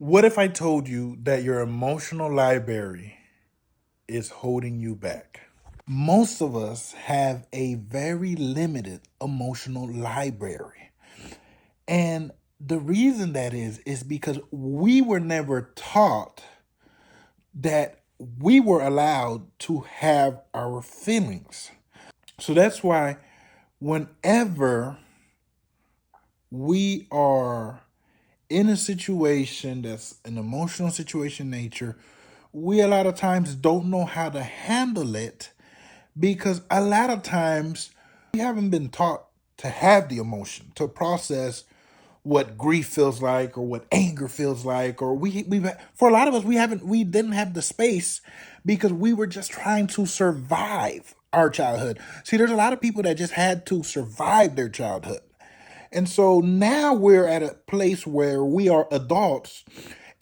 What if I told you that your emotional library is holding you back? Most of us have a very limited emotional library. And the reason that is because we were never taught that we were allowed to have our feelings. So that's why whenever we are in a situation that's an emotional situation nature, we a lot of times don't know how to handle it because a lot of times we haven't been taught to have the emotion, to process what grief feels like or what anger feels like, or we for a lot of us we didn't have the space because we were just trying to survive our childhood. See, there's a lot of people that just had to survive their childhood. And so now we're at a place where we are adults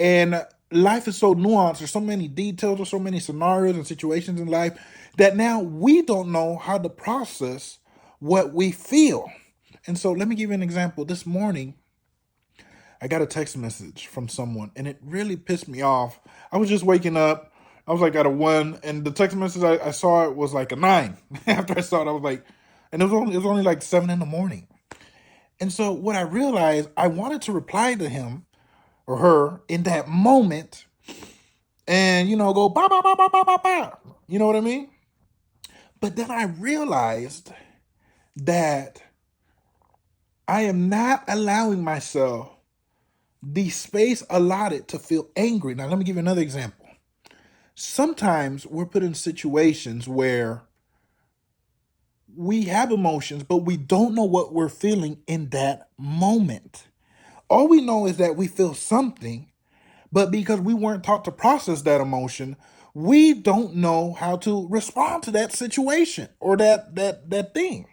and life is so nuanced. There's so many details, there's so many scenarios and situations in life that now we don't know how to process what we feel. And so let me give you an example. This morning, I got a text message from someone and it really pissed me off. I was just waking up. I was like at a 1, and the text message I saw it was like a 9. After I saw it, I was like, and it was only like 7 in the morning. And so what I realized, I wanted to reply to him or her in that moment and, go ba ba ba ba ba ba ba. You know what I mean? But then I realized that I am not allowing myself the space allotted to feel angry. Now, let me give you another example. Sometimes we're put in situations where we have emotions, but we don't know what we're feeling in that moment. All we know is that we feel something, but because we weren't taught to process that emotion, we don't know how to respond to that situation or that thing.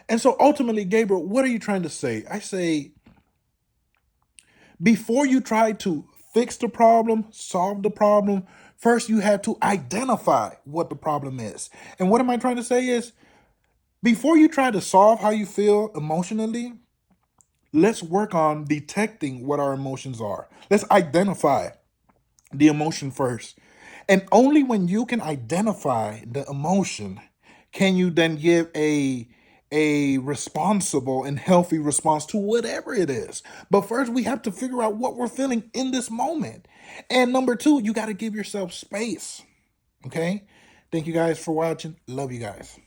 And so ultimately, Gabriel, what are you trying to say? I say, before you try to fix the problem, solve the problem, first you have to identify what the problem is. And what am I trying to say is, before you try to solve how you feel emotionally, let's work on detecting what our emotions are. Let's identify the emotion first. And only when you can identify the emotion can you then give a responsible and healthy response to whatever it is. But first we have to figure out what we're feeling in this moment. And number 2, you got to give yourself space. Okay? Thank you guys for watching. Love you guys.